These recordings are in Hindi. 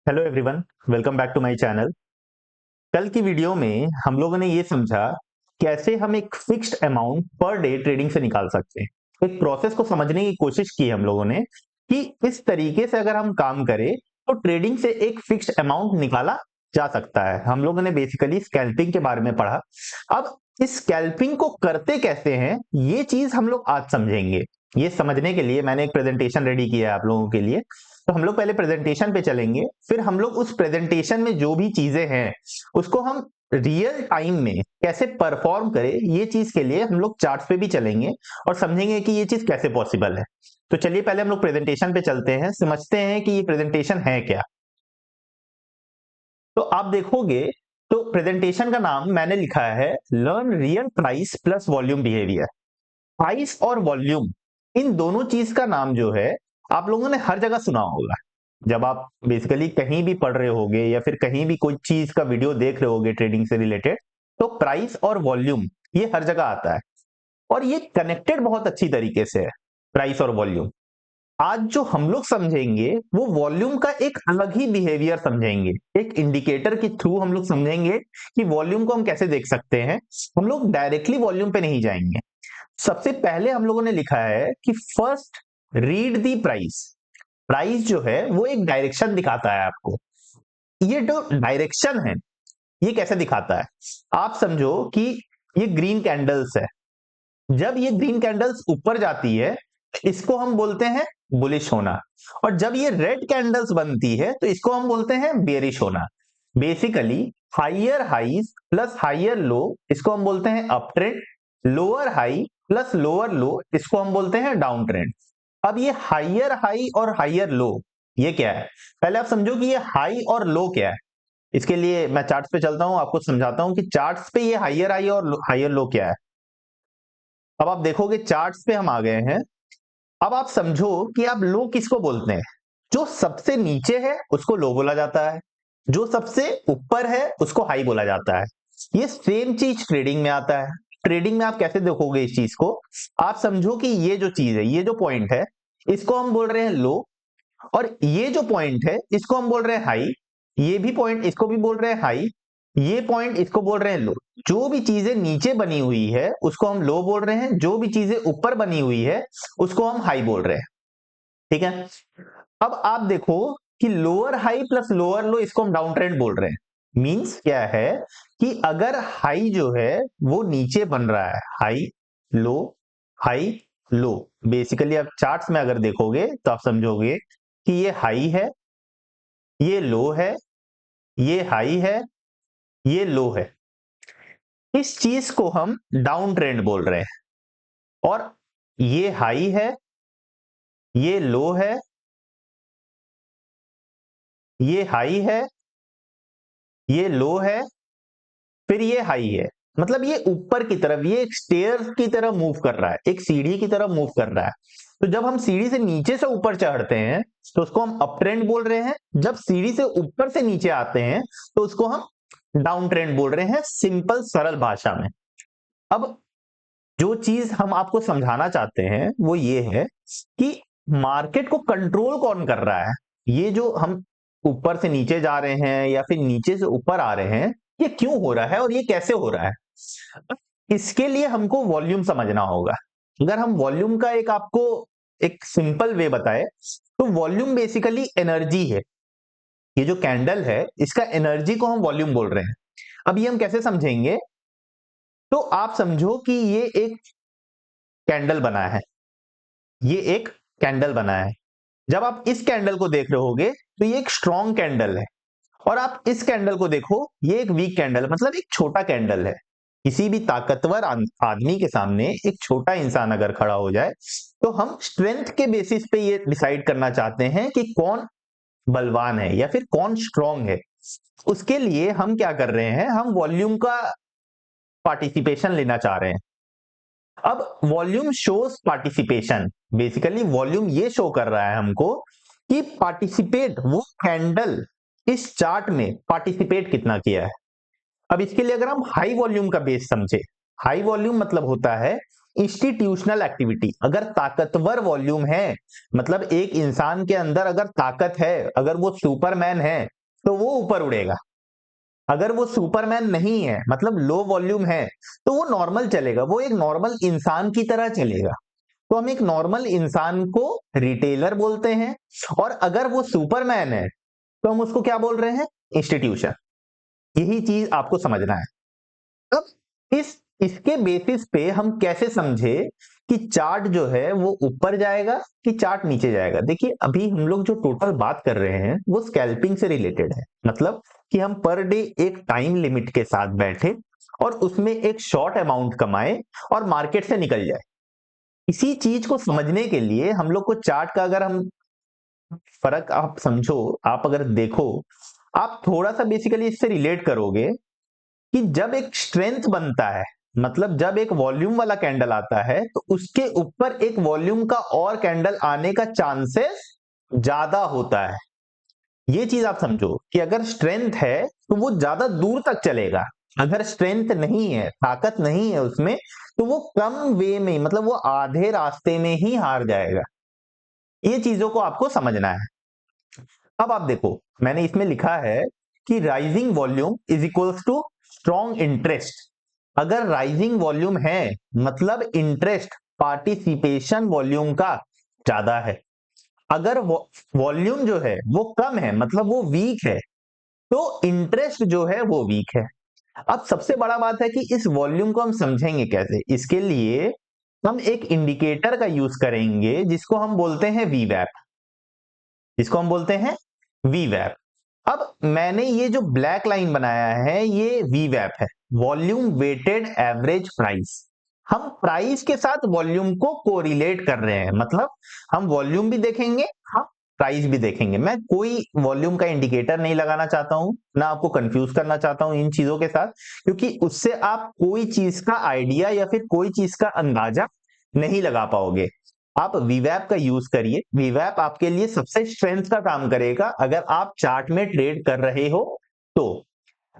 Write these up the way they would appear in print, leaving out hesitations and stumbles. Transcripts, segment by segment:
Hello everyone, welcome back to my channel. कल की वीडियो में हम लोगों ने ये समझा कैसे हम एक fixed amount per day trading से निकाल सकते हैं। एक प्रोसेस को समझने की कोशिश की हम लोगों ने कि इस तरीके से अगर हम काम करें तो ट्रेडिंग से एक फिक्स्ड अमाउंट निकाला जा सकता है। हम लोगों ने बेसिकली स्कैल्पिंग के बारे में पढ़ा। अब इस स्कैल्पिंग को करते कैसे हैं ये चीज हम लोग आज समझेंगे। ये समझने के लिए मैंने एक प्रेजेंटेशन रेडी किया है आप लोगों के लिए। तो हम लोग पहले प्रेजेंटेशन पे चलेंगे, फिर हम लोग उस प्रेजेंटेशन में जो भी चीजें हैं उसको हम रियल टाइम में कैसे परफॉर्म करें, ये चीज के लिए हम लोग चार्ट्स पे भी चलेंगे और समझेंगे कि ये चीज कैसे पॉसिबल है। तो चलिए पहले हम लोग प्रेजेंटेशन पे चलते हैं, समझते हैं कि ये प्रेजेंटेशन है क्या। तो आप देखोगे तो प्रेजेंटेशन का नाम मैंने लिखा है learn real price plus volume behaviour. Price और वॉल्यूम, इन दोनों चीज का नाम जो है आप लोगों ने हर जगह सुना होगा। जब आप बेसिकली कहीं भी पढ़ रहे होगे या फिर कहीं भी कोई चीज का वीडियो देख रहे होगे ट्रेडिंग से रिलेटेड, तो प्राइस और वॉल्यूम ये हर जगह आता है और ये कनेक्टेड बहुत अच्छी तरीके से है। प्राइस और वॉल्यूम आज जो हम लोग समझेंगे वो वॉल्यूम का एक अलग ही बिहेवियर समझेंगे। एक इंडिकेटर के थ्रू हम लोग समझेंगे कि वॉल्यूम को हम कैसे देख सकते हैं। हम लोग डायरेक्टली वॉल्यूम पे नहीं जाएंगे। सबसे पहले हम लोगों ने लिखा है कि first read the price. Price जो है वो एक डायरेक्शन दिखाता है आपको। ये जो डायरेक्शन है ये कैसे दिखाता है, आप समझो कि ये ग्रीन कैंडल्स है। जब ये ग्रीन कैंडल्स ऊपर जाती है इसको हम बोलते हैं बुलिश होना, और जब ये रेड कैंडल्स बनती है तो इसको हम बोलते हैं बेरिश होना। Basically higher highs plus higher low इसको हम बोलते हैं up trend, lower high plus lower low इसको हम बोलते हैं डाउन ट्रेंड। अब ये हाइयर हाई और हाइयर लो ये क्या है, पहले आप समझो कि ये हाई और लो क्या है। इसके लिए मैं चार्ट्स पे चलता हूं, आपको समझाता हूं कि चार्ट्स पे ये हाइयर हाई और हाइयर लो क्या है। अब आप देखोगे चार्ट्स पे हम आ गए हैं। अब आप समझो कि आप लो किसको बोलते हैं। जो सबसे नीचे है उसको लो बोला जाता है, जो सबसे ऊपर है उसको हाई बोला जाता है। ये सेम चीज ट्रेडिंग में आता है। ट्रेडिंग में आप कैसे देखोगे इस चीज को, आप समझो कि ये जो चीज है, ये जो पॉइंट है इसको हम बोल रहे हैं लो, और ये जो पॉइंट है इसको हम बोल रहे हैं हाई। ये भी पॉइंट इसको भी बोल रहे हैं हाई, ये पॉइंट इसको बोल रहे हैं लो। जो भी चीजें नीचे बनी हुई है उसको हम लो बोल रहे हैं, जो भी चीजें ऊपर बनी हुई है उसको हम हाई बोल रहे हैं। ठीक है। अब आप देखो कि lower high plus lower low इसको हम डाउन ट्रेंड बोल रहे हैं। मींस क्या है कि अगर हाई जो है वो नीचे बन रहा है, हाई लो, बेसिकली आप चार्ट्स में अगर देखोगे तो आप समझोगे कि ये हाई है, ये लो है, ये हाई है, ये लो है। इस चीज को हम डाउन ट्रेंड बोल रहे हैं। और ये हाई है, ये लो है, ये हाई है, ये लो है, फिर ये हाई है। मतलब ये ऊपर की तरफ, ये एक स्टेयर की तरह मूव कर रहा है, एक सीढ़ी की तरह मूव कर रहा है। तो जब हम सीढ़ी से नीचे से ऊपर चढ़ते हैं तो उसको हम अप ट्रेंड बोल रहे हैं, जब सीढ़ी से ऊपर से नीचे आते हैं तो उसको हम डाउन ट्रेंड बोल रहे हैं, सिंपल सरल भाषा में। अब जो चीज हम आपको समझाना चाहते हैं वो ये है कि मार्केट को कंट्रोल कौन कर रहा है। ये जो हम ऊपर से नीचे जा रहे हैं या फिर नीचे से ऊपर आ रहे हैं, ये क्यों हो रहा है और ये कैसे हो रहा है। इसके लिए हमको वॉल्यूम समझना होगा। अगर हम वॉल्यूम का एक आपको एक सिंपल वे बताए तो वॉल्यूम बेसिकली एनर्जी है। ये जो कैंडल है इसका एनर्जी को हम वॉल्यूम बोल रहे हैं। अब ये हम कैसे समझेंगे, तो आप समझो कि ये एक कैंडल बना है, ये एक कैंडल बना है। जब आप इस कैंडल को देख रहे होगे तो ये एक स्ट्रॉन्ग कैंडल है, और आप इस कैंडल को देखो ये एक वीक कैंडल, मतलब एक छोटा कैंडल है। किसी भी ताकतवर आदमी के सामने एक छोटा इंसान अगर खड़ा हो जाए तो हम स्ट्रेंथ के बेसिस पे ये डिसाइड करना चाहते हैं कि कौन बलवान है या फिर कौन स्ट्रॉन्ग है। उसके लिए हम क्या कर रहे हैं, हम वॉल्यूम का पार्टिसिपेशन लेना चाह रहे हैं। अब volume shows participation, basically volume ये शो कर रहा है हमको कि पार्टिसिपेट, वो कैंडल इस चार्ट में पार्टिसिपेट कितना किया है। अब इसके लिए अगर हम हाई वॉल्यूम का बेस समझे, हाई वॉल्यूम मतलब होता है इंस्टीट्यूशनल एक्टिविटी। अगर ताकतवर वॉल्यूम है, मतलब एक इंसान के अंदर अगर ताकत है, अगर वो सुपरमैन है, तो वो ऊपर उड़ेगा। अगर वो सुपरमैन नहीं है, मतलब लो वॉल्यूम है, तो वो नॉर्मल चलेगा, वो एक नॉर्मल इंसान की तरह चलेगा। तो हम एक नॉर्मल इंसान को रिटेलर बोलते हैं, और अगर वो सुपरमैन है तो हम उसको क्या बोल रहे हैं? इंस्टीट्यूशन। यही चीज आपको समझना है। अब इसके बेसिस पे हम कैसे समझे कि चार्ट जो है वो ऊपर जाएगा कि चार्ट नीचे जाएगा? देखिए, अभी हम लोग जो टोटल बात कर रहे हैं वो स्कैल्पिंग से रिलेटेड है। मतलब कि हम पर डे एक टाइम लिमिट के साथ बैठे और उसमें एक शॉर्ट अमाउंट कमाए और मार्केट से निकल जाए। इसी चीज को समझने के लिए हम लोग को चार्ट का, अगर हम फर्क आप समझो, आप अगर देखो, आप थोड़ा सा बेसिकली इससे रिलेट करोगे कि जब एक स्ट्रेंथ बनता है, मतलब जब एक वॉल्यूम वाला कैंडल आता है, तो उसके ऊपर एक वॉल्यूम का और कैंडल आने का चांसेस ज्यादा होता है। ये चीज आप समझो कि अगर स्ट्रेंथ है तो वो ज्यादा दूर तक चलेगा। अगर स्ट्रेंथ नहीं है, ताकत नहीं है उसमें, तो वो कम वे में, मतलब वो आधे रास्ते में ही हार जाएगा। ये चीजों को आपको समझना है। अब आप देखो, मैंने इसमें लिखा है कि rising volume is equals to strong interest. अगर राइजिंग वॉल्यूम है, मतलब इंटरेस्ट, पार्टिसिपेशन वॉल्यूम का ज्यादा है। अगर वॉल्यूम जो है वो कम है, मतलब वो वीक है, तो इंटरेस्ट जो है वो वीक है। अब सबसे बड़ा बात है कि इस वॉल्यूम को हम समझेंगे कैसे? इसके लिए हम एक इंडिकेटर का यूज करेंगे जिसको हम बोलते हैं वीवैप। जिसको हम बोलते हैं वीवैप। अब मैंने ये जो ब्लैक लाइन बनाया है ये वीवैप है, वॉल्यूम वेटेड एवरेज प्राइस। हम प्राइस के साथ वॉल्यूम को कोरिलेट कर रहे हैं, मतलब हम वॉल्यूम भी देखेंगे, हम प्राइस भी देखेंगे। मैं कोई वॉल्यूम का इंडिकेटर नहीं लगाना चाहता हूं, ना आपको कंफ्यूज करना चाहता हूं इन चीजों के साथ, क्योंकि उससे आप कोई चीज का आइडिया या फिर कोई चीज का अंदाजा नहीं लगा पाओगे। आप वीवैप का यूज करिए। वीवैप आपके लिए सबसे स्ट्रेंथ का काम करेगा अगर आप चार्ट में ट्रेड कर रहे हो तो।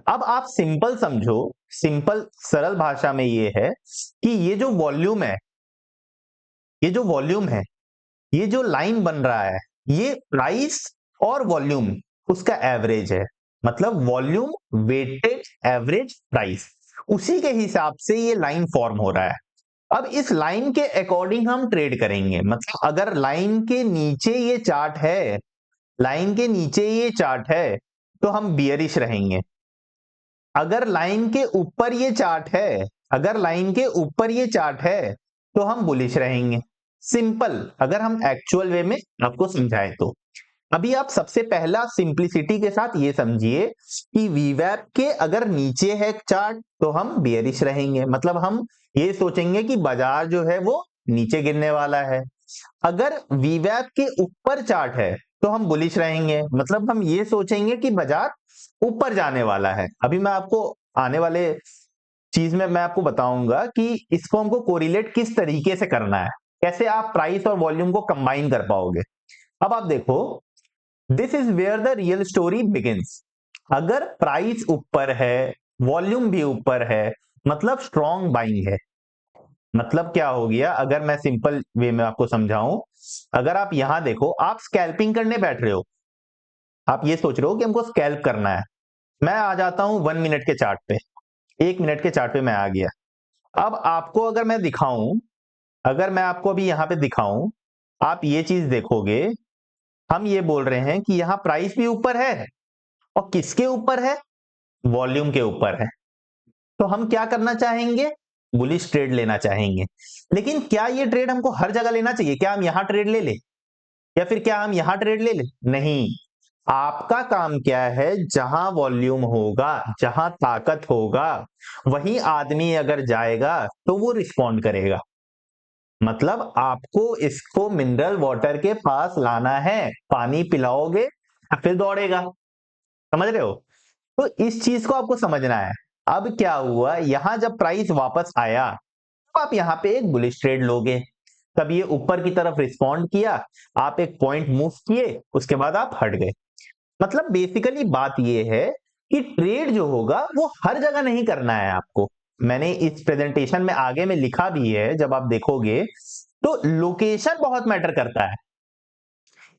अब आप सिंपल समझो, सिंपल सरल भाषा में ये है कि ये जो वॉल्यूम है, ये जो वॉल्यूम है, ये जो लाइन बन रहा है, ये प्राइस और वॉल्यूम उसका एवरेज है। मतलब वॉल्यूम वेटेड एवरेज प्राइस, उसी के हिसाब से ये लाइन फॉर्म हो रहा है। अब इस लाइन के अकॉर्डिंग हम ट्रेड करेंगे। मतलब अगर लाइन के नीचे ये चार्ट है, लाइन के नीचे ये चार्ट है, तो हम बियरिश रहेंगे। अगर लाइन के ऊपर ये चार्ट है, अगर लाइन के ऊपर ये चार्ट है, तो हम बुलिश रहेंगे। सिंपल, अगर हम एक्चुअल वे में आपको समझाएं तो। अभी आप सबसे पहला सिंप्लिसिटी के साथ ये समझिए कि वीवैप के अगर नीचे है चार्ट तो हम बियरिश रहेंगे, मतलब हम ये सोचेंगे कि बाजार जो है वो नीचे गिरने वाला है। अगर वीवैप के ऊपर चार्ट है तो हम बुलिश रहेंगे, मतलब हम ये सोचेंगे कि बाजार ऊपर जाने वाला है। अभी मैं आपको आने वाले चीज में मैं आपको बताऊंगा कि इसको हमको कोरिलेट किस तरीके से करना है, कैसे आप प्राइस और वॉल्यूम को कंबाइन कर पाओगे। अब आप देखो, this is where the real story begins. अगर प्राइस ऊपर है, वॉल्यूम भी ऊपर है, मतलब स्ट्रॉन्ग बाइंग है। मतलब क्या हो गया, अगर मैं सिंपल वे में आपको समझाऊं, अगर आप यहां देखो, आप स्कैल्पिंग करने बैठ रहे हो, आप ये सोच रहे हो कि हमको स्कैल्प करना है। मैं आ जाता हूं 1 मिनट के चार्ट पे, 1 मिनट के चार्ट पे मैं आ गया। अब आपको अगर मैं दिखाऊं, अगर मैं आपको अभी यहां पे दिखाऊं, आप ये चीज देखोगे, हम ये बोल रहे हैं कि यहां प्राइस भी ऊपर है, और किसके ऊपर है? वॉल्यूम के ऊपर है। तो हम क्या करना चाहेंगे? बुलिश ट्रेड लेना चाहेंगे। लेकिन क्या ये ट्रेड हमको हर जगह लेना चाहिए? क्या हम यहां ट्रेड ले ले, या फिर क्या हम यहां ट्रेड ले ले? नहीं। आपका काम क्या है, जहां वॉल्यूम होगा, जहां ताकत होगा, वहीं आदमी अगर जाएगा तो वो रिस्पॉन्ड करेगा। मतलब आपको इसको मिनरल वाटर के पास लाना है, पानी पिलाओगे फिर दौड़ेगा। समझ रहे हो? तो इस चीज को आपको समझना है। अब क्या हुआ, यहां जब प्राइस वापस आया तो आप यहां पे एक बुलिश ट्रेड लोगे। तब ये ऊपर की तरफ रिस्पॉन्ड किया, आप एक पॉइंट मूव किए, उसके बाद आप हट गए। मतलब बेसिकली बात ये है कि ट्रेड जो होगा वो हर जगह नहीं करना है आपको। मैंने इस प्रेजेंटेशन में आगे में लिखा भी है, जब आप देखोगे तो लोकेशन बहुत मैटर करता है।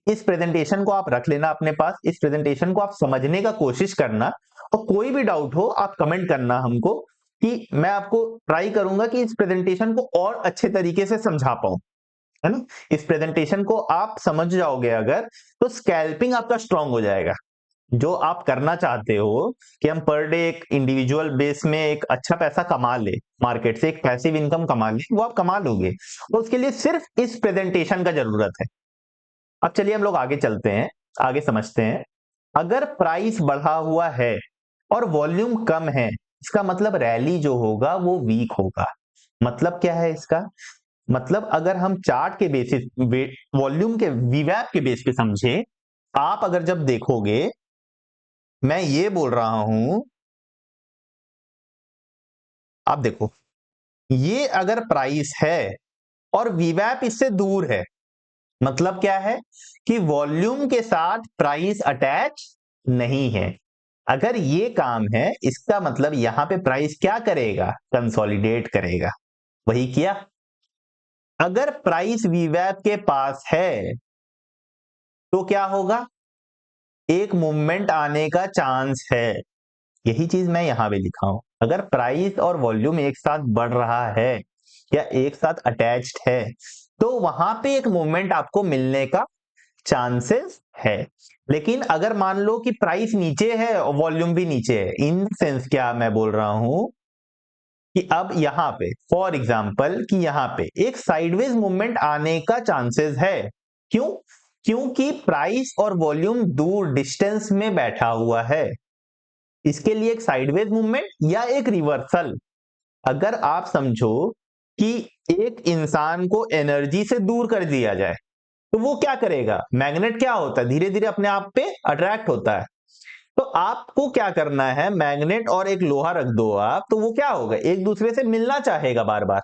इस प्रेजेंटेशन को आप रख लेना अपने पास, इस प्रेजेंटेशन को आप समझने का कोशिश करना, और कोई भी डाउट हो आप कमेंट करना हमको, कि मैं आपको ट्राई करूंगा कि इस प्रेजेंटेशन को और अच्छे तरीके से समझा पाऊं, है ना। इस प्रेजेंटेशन को आप समझ जाओगे अगर, तो स्कैल्पिंग आपका स्ट्रांग हो जाएगा। जो आप करना चाहते हो कि हम पर डे एक इंडिविजुअल बेस में एक अच्छा पैसा कमा ले, मार्केट से एक पैसिव इनकम कमा ले, वो आप कमा लोगे, तो उसके लिए सिर्फ इस प्रेजेंटेशन का जरूरत है। अब चलिए हम लोग आगे चलते हैं, आगे समझते हैं। अगर प्राइस बढ़ा हुआ है और वॉल्यूम कम है, इसका मतलब रैली जो होगा वो वीक होगा। मतलब क्या है इसका मतलब, अगर हम चार्ट के बेसिस, वॉल्यूम के वीवैप के बेस पे समझे, आप अगर जब देखोगे, मैं ये बोल रहा हूं, आप देखो, ये अगर प्राइस है और वीवैप इससे दूर है, मतलब क्या है कि वॉल्यूम के साथ प्राइस अटैच नहीं है। अगर ये काम है, इसका मतलब यहां पे प्राइस क्या करेगा, कंसोलिडेट करेगा। वही किया। अगर प्राइस वीवैप के पास है तो क्या होगा, एक मूवमेंट आने का चांस है। यही चीज मैं यहां पे लिखा हूं। अगर प्राइस और वॉल्यूम एक साथ बढ़ रहा है या एक साथ अटैच्ड है, तो वहां पे एक मूवमेंट आपको मिलने का चांसेस है। लेकिन अगर मान लो कि प्राइस नीचे है और वॉल्यूम भी नीचे है, इन सेंस क्या मैं बोल रहा हूं कि अब यहां पे फॉर एग्जांपल कि यहां पे एक साइडवेज मूवमेंट आने का चांसेस है। क्यों? क्योंकि प्राइस और वॉल्यूम दूर डिस्टेंस में बैठा हुआ है। इसके लिए एक साइडवेज मूवमेंट या एक रिवर्सल। अगर आप समझो कि एक इंसान को एनर्जी से दूर कर दिया जाए, तो वो क्या करेगा, मैग्नेट क्या होता है, धीरे धीरे अपने आप पे अट्रैक्ट होता है। तो आपको क्या करना है, मैग्नेट और एक लोहा रख दो आप, तो वो क्या होगा, एक दूसरे से मिलना चाहेगा बार बार।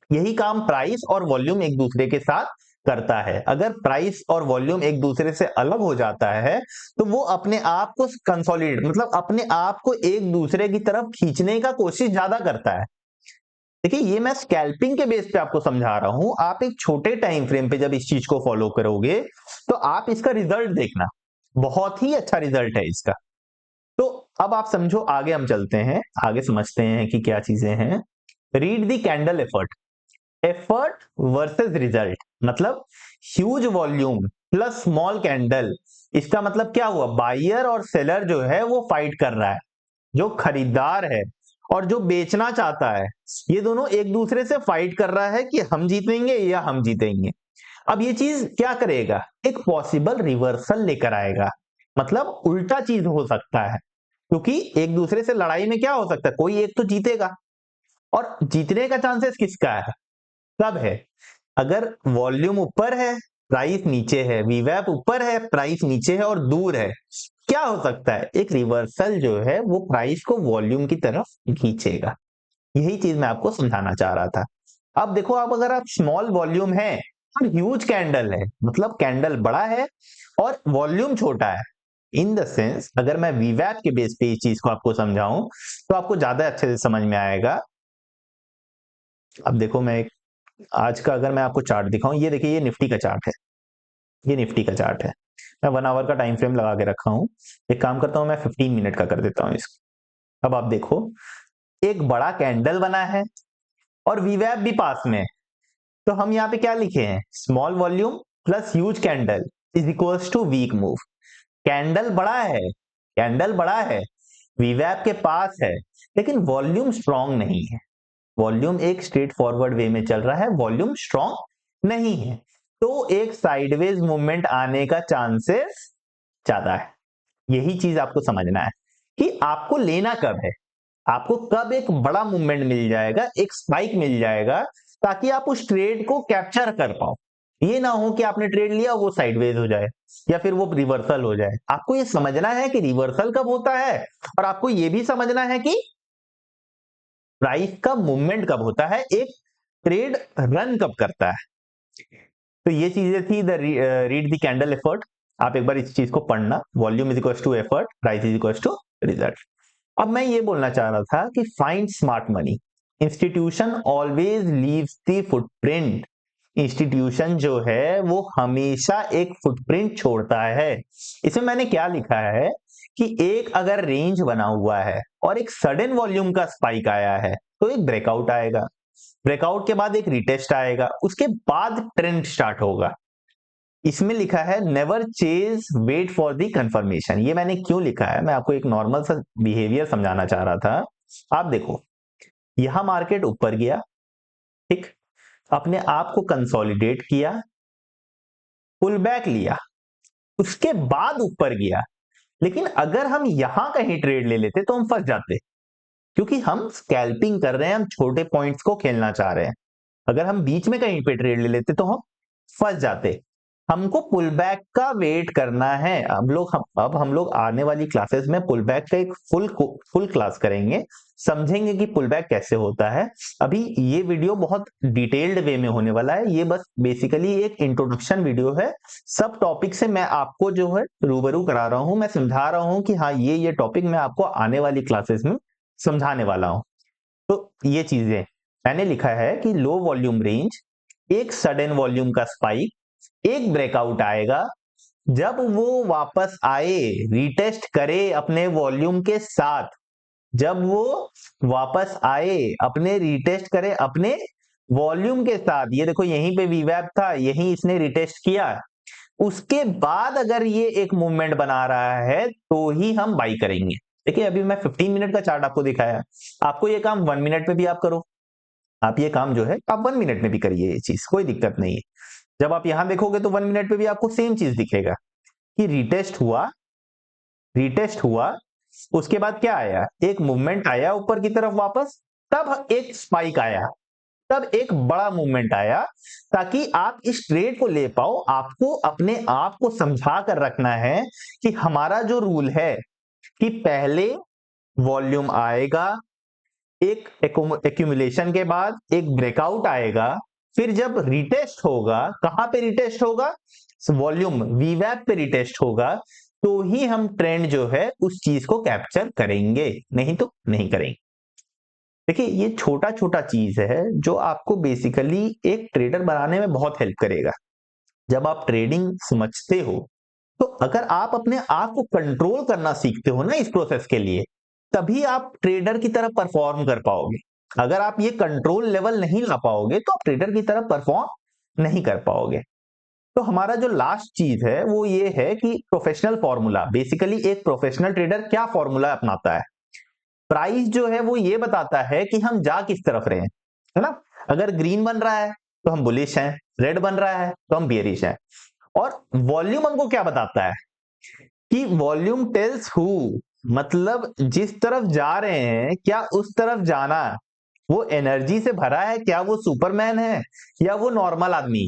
यही काम प्राइस और वॉल्यूम एक दूसरे के साथ करता है। अगर प्राइस और वॉल्यूम एक दूसरे से अलग हो जाता है, तो वो अपने आप को कंसोलिडेट, मतलब अपने आप को एक दूसरे की तरफ खींचने का कोशिश ज्यादा करता है। देखिए, ये मैं स्कैल्पिंग के बेस पे आपको समझा रहा हूं। आप एक छोटे टाइम फ्रेम पे जब इस चीज को फॉलो करोगे, तो आप इसका रिजल्ट देखना, बहुत ही अच्छा रिजल्ट है इसका। तो अब आप समझो, आगे हम चलते हैं, आगे समझते हैं कि क्या चीजें हैं। Read the candle effort. Effort versus result, मतलब huge volume plus small candle. इसका मतलब क्या हुआ, बायर और सेलर जो है वो फाइट कर रहा है। जो खरीदार है और जो बेचना चाहता है, ये दोनों एक दूसरे से फाइट कर रहा है कि हम जीतेंगे या हम जीतेंगे। अब ये चीज क्या करेगा, एक पॉसिबल रिवर्सल लेकर आएगा। मतलब उल्टा चीज हो सकता है, क्योंकि एक दूसरे से लड़ाई में क्या हो सकता है, कोई एक तो जीतेगा, और जीतने का चांसेस किसका है, कब है, अगर वॉल्यूम ऊपर है, प्राइस नीचे है, वीवैप ऊपर है, प्राइस नीचे है और दूर है, क्या हो सकता है, एक रिवर्सल जो है वो प्राइस को वॉल्यूम की तरफ खींचेगा। यही चीज मैं आपको समझाना चाह रहा था। अब देखो, आप अगर आप स्मॉल वॉल्यूम है और ह्यूज कैंडल है, मतलब कैंडल बड़ा है और वॉल्यूम छोटा है, इन द सेंस अगर मैं वीवैप के बेस पे इस चीज को आपको समझाऊं, तो आपको ज्यादा अच्छे से समझ में आएगा। अब देखो, मैं आज का अगर मैं आपको चार्ट दिखाऊं, ये देखिए, ये निफ्टी का चार्ट है, ये निफ्टी का चार्ट है। मैं 1 आवर का टाइम फ्रेम लगा के रखा हूं। एक काम करता हूं, मैं 15 मिनट का कर देता हूं इसको। अब आप देखो, एक बड़ा कैंडल बना है और वीवैप भी पास में है। तो हम यहाँ पे क्या लिखे हैं, small volume plus huge candle is equals to weak move. Candle बड़ा है, कैंडल बड़ा है, वीवैप के पास है, लेकिन वॉल्यूम स्ट्रांग नहीं है। वॉल्यूम एक स्ट्रेट फॉरवर्ड वे में चल रहा है, वॉल्यूम स्ट्रांग नहीं है, तो एक साइडवेज मूवमेंट आने का चांसेस ज्यादा है। यही चीज आपको समझना है कि आपको लेना कब है, आपको कब एक बड़ा मूवमेंट मिल जाएगा, एक स्पाइक मिल जाएगा, ताकि आप उस ट्रेड को कैप्चर कर पाओ। ये ना हो कि आपने ट्रेड लिया वो साइडवेज हो जाए या फिर वो रिवर्सल हो जाए। आपको ये समझना है कि रिवर्सल कब होता है, और आपको ये भी समझना है कि प्राइस का मूवमेंट कब होता है, एक ट्रेड रन कब करता है। तो ये चीजें थी, the read the candle effort. आप एक बार इस चीज को पढ़ना, volume is equal to effort, price is equal to result. अब मैं ये बोलना चाह रहा था कि find smart money, institution always leaves the footprint institution जो है वो हमेशा एक फुटप्रिंट छोड़ता है। इसमें मैंने क्या लिखा है कि एक अगर रेंज बना हुआ है और एक सडन वॉल्यूम का स्पाइक आया है तो एक ब्रेकआउट आएगा, ब्रेकआउट के बाद एक रिटेस्ट आएगा, उसके बाद ट्रेंड स्टार्ट होगा। इसमें लिखा है never chase, wait for the confirmation. ये मैंने क्यों लिखा है, मैं आपको एक नॉर्मल सा बिहेवियर समझाना चाह रहा था। आप देखो, यहां मार्केट ऊपर गया, ठीक, अपने आप को कंसोलिडेट किया, पुल बैक लिया, उसके बाद ऊपर गया। लेकिन अगर हम यहां कहीं ट्रेड ले लेते तो हम फंस जाते, क्योंकि हम स्कैल्पिंग कर रहे हैं, हम छोटे पॉइंट्स को खेलना चाह रहे हैं। अगर हम बीच में कहीं पे ट्रेड ले लेते तो हम फंस जाते। हमको पुल बैक का वेट करना है। अब हम लोग आने वाली क्लासेस में पुल बैक का एक फुल क्लास करेंगे, समझेंगे कि पुल बैक कैसे होता है। अभी ये वीडियो बहुत डिटेल्ड वे में होने वाला है, ये बस बेसिकली एक इंट्रोडक्शन वीडियो है। सब टॉपिक से मैं आपको जो है रूबरू करा रहा हूं, मैं समझा रहा हूं कि हाँ ये टॉपिक मैं आपको आने वाली क्लासेस में समझाने वाला हूं। तो ये चीजें मैंने लिखा है कि लो वॉल्यूम रेंज, एक सडन वॉल्यूम का स्पाइक, एक ब्रेकआउट आएगा, जब वो वापस आए, रिटेस्ट करे अपने वॉल्यूम के साथ, जब वो वापस आए अपने रिटेस्ट करे अपने वॉल्यूम के साथ, ये देखो यहीं पे वीवैप था, यहीं इसने रिटेस्ट किया, उसके बाद अगर ये एक मूवमेंट बना रहा है तो ही हम बाई करेंगे। देखिए अभी मैं 15 मिनट का चार्ट आपको दिखाया, आपको ये काम 1 मिनट में भी आप करो, आप ये काम जो है आप 1 मिनट में भी करिए, ये चीज कोई दिक्कत नहीं है। जब आप यहां देखोगे तो 1 मिनट में भी आपको सेम चीज दिखेगा कि रिटेस्ट हुआ, रिटेस्ट हुआ, उसके बाद क्या आया, एक मूवमेंट आया ऊपर की तरफ वापस, तब एक स्पाइक आया, तब एक बड़ा मूवमेंट आया। ताकि आप इस ट्रेड को ले पाओ, आपको अपने आप को समझा कर रखना है कि हमारा जो रूल है कि पहले वॉल्यूम आएगा, एक एक्यूमुलेशन के बाद एक ब्रेकआउट आएगा, फिर जब रिटेस्ट होगा, कहां पे रिटेस्ट होगा, वॉल्यूम वीवैप पे रिटेस्ट होगा, तो ही हम ट्रेंड जो है उस चीज को कैप्चर करेंगे, नहीं तो नहीं करेंगे। देखिए ये छोटा छोटा चीज है जो आपको बेसिकली एक ट्रेडर बनाने में बहुत हेल्प करेगा। जब आप ट्रेडिंग समझते हो तो अगर आप अपने आप को कंट्रोल करना सीखते हो ना इस प्रोसेस के लिए, तभी आप ट्रेडर की तरह परफॉर्म कर पाओगे। अगर आप ये कंट्रोल लेवल नहीं ला पाओगे तो आप ट्रेडर की तरह परफॉर्म नहीं कर पाओगे। तो हमारा जो लास्ट चीज है वो ये है कि प्रोफेशनल फॉर्मूला, बेसिकली एक प्रोफेशनल ट्रेडर क्या फॉर्मूला अपनाता है। प्राइस जो है वो ये बताता है कि हम जा किस तरफ रहे हैं, है ना। अगर ग्रीन बन रहा है तो हम बुलिश हैं, रेड बन रहा है तो हम बियरिश हैं। और वॉल्यूम हमको क्या बताता है कि वॉल्यूम टेल्स हु, मतलब जिस तरफ जा रहे हैं क्या उस तरफ जाना वो एनर्जी से भरा है, क्या वो सुपरमैन है या वो नॉर्मल आदमी।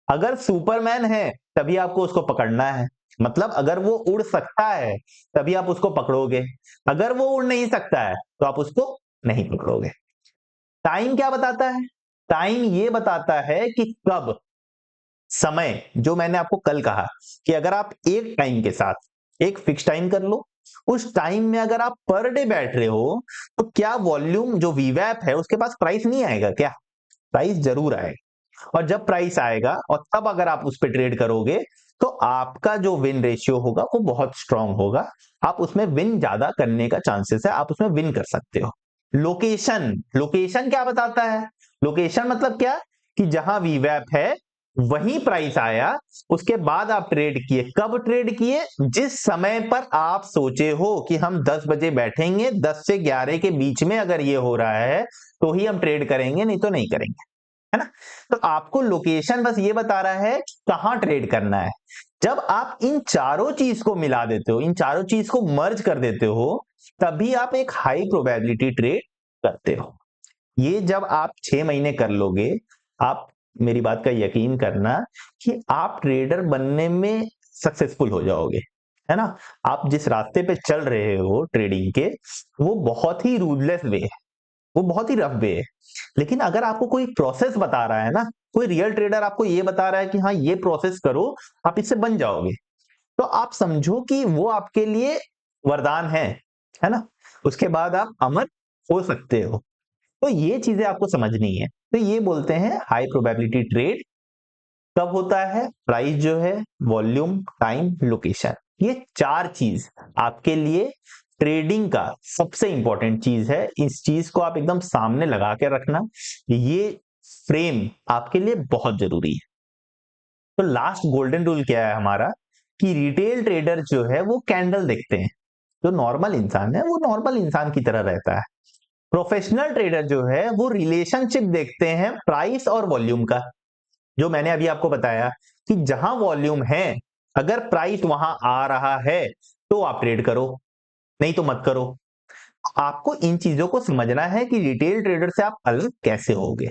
अगर सुपरमैन है तभी आपको उसको पकड़ना है, मतलब अगर वो उड़ सकता है तभी आप उसको पकड़ोगे, अगर वो उड़ नहीं सकता है तो आप उसको नहीं पकड़ोगे। टाइम क्या बताता है, टाइम ये बताता है कि कब, समय, जो मैंने आपको कल कहा कि अगर आप एक टाइम के साथ एक फिक्स टाइम कर लो, उस टाइम में अगर आप पर डे बैठ रहे हो तो क्या वॉल्यूम जो वीवैप है उसके पास प्राइस नहीं आएगा, क्या प्राइस जरूर आएगा। और जब प्राइस आएगा और तब अगर आप उस पर ट्रेड करोगे तो आपका जो विन रेशियो होगा वो बहुत स्ट्रांग होगा, आप उसमें विन ज्यादा करने का चांसेस है, आप उसमें विन कर सकते हो। लोकेशन, लोकेशन क्या बताता है, लोकेशन मतलब क्या कि जहां वीवैप है वहीं प्राइस आया, उसके बाद आप ट्रेड किए, कब ट्रेड किए, जिस समय पर आप सोचे हो कि हम 10 बजे बैठेंगे, 10 से 11 के बीच में अगर ये हो रहा है तो ही हम ट्रेड करेंगे, नहीं तो नहीं करेंगे, है ना। तो आपको लोकेशन बस ये बता रहा है कहां ट्रेड करना है। जब आप इन चारों चीज को मिला देते हो, इन चारों चीज को मर्ज कर देते हो, तभी आप एक हाई प्रोबेबिलिटी ट्रेड करते हो। ये जब आप 6 महीने कर लोगे, आप मेरी बात का यकीन करना कि आप ट्रेडर बनने में सक्सेसफुल हो जाओगे, है ना। आप जिस रास्ते पे चल रहे हो ट्रेडिंग के, वो बहुत ही रूललेस वे है, वो बहुत ही रफ वे है। लेकिन अगर आपको कोई प्रोसेस बता रहा है ना, कोई रियल ट्रेडर आपको ये बता रहा है कि हाँ ये प्रोसेस करो, आप इससे बन जाओगे, तो आप समझो कि वो आपके लिए वरदान है ना। उसके बाद आप अमर हो सकते हो। तो ये चीजें आपको समझनी है। तो ये बोलते हैं हाई प्रोबेबिलिटी ट्रेड, कब होता है? प्राइस जो है, वॉल्यूम, टाइम, लोकेशन, ये 4 चीज आपके लिए ट्रेडिंग का सबसे इंपॉर्टेंट चीज है। इस चीज को आप एकदम सामने लगा के रखना, ये फ्रेम आपके लिए बहुत जरूरी है। तो लास्ट गोल्डन रूल क्या है हमारा, कि रिटेल ट्रेडर जो है वो कैंडल देखते हैं, जो नॉर्मल इंसान है वो नॉर्मल इंसान की तरह रहता है। प्रोफेशनल ट्रेडर जो है वो रिलेशनशिप देखते हैं प्राइस और वॉल्यूम का, जो मैंने अभी आपको बताया कि जहां वॉल्यूम है, अगर प्राइस वहां आ रहा है तो आप ट्रेड करो, नहीं तो मत करो। आपको इन चीजों को समझना है कि रिटेल ट्रेडर से आप अलग कैसे होगे।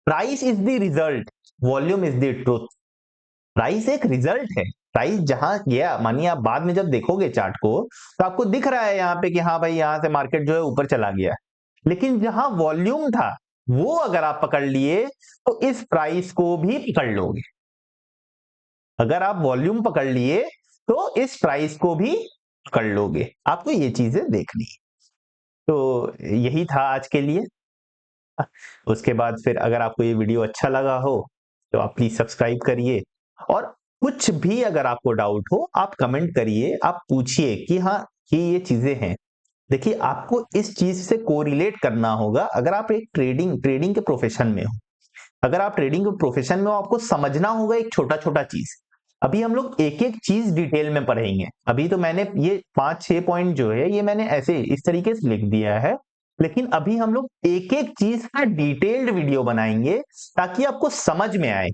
Price is the result, volume is the truth. Price एक रिजल्ट है, प्राइस जहां गया, मानिए आप बाद में जब देखोगे चार्ट को तो आपको दिख रहा है यहाँ पे कि हाँ भाई यहां से मार्केट जो है ऊपर चला गया, लेकिन जहां वॉल्यूम था वो अगर आप पकड़ लिए तो इस प्राइस को भी पकड़ लोगे। अगर आप वॉल्यूम पकड़ लिए तो इस प्राइस को भी पकड़ लोगे। आपको ये चीजें देखनी है। तो यही था आज के लिए। उसके बाद फिर अगर आपको ये वीडियो अच्छा लगा हो तो आप प्लीज सब्सक्राइब करिए, और कुछ भी अगर आपको डाउट हो आप कमेंट करिए, आप पूछिए कि हाँ ये चीजें हैं। देखिए आपको इस चीज से कोरिलेट करना होगा। अगर आप एक ट्रेडिंग के प्रोफेशन में हो, अगर आप ट्रेडिंग के प्रोफेशन में हो, आपको समझना होगा एक छोटा छोटा चीज। अभी हम लोग एक एक चीज डिटेल में पढ़ेंगे। अभी तो मैंने ये 5-6 पॉइंट जो है ये मैंने ऐसे इस तरीके से लिख दिया है, लेकिन अभी हम लोग एक एक चीज का डिटेल्ड वीडियो बनाएंगे ताकि आपको समझ में आए,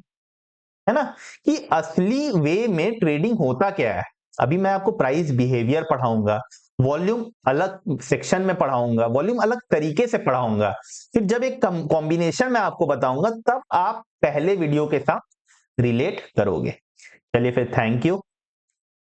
है ना, कि असली वे में ट्रेडिंग होता क्या है। अभी मैं आपको प्राइस बिहेवियर पढ़ाऊंगा, वॉल्यूम अलग सेक्शन में पढ़ाऊंगा, वॉल्यूम अलग तरीके से पढ़ाऊंगा, फिर जब एक कॉम्बिनेशन में आपको बताऊंगा तब आप पहले वीडियो के साथ रिलेट करोगे। चलिए फिर, थैंक यू।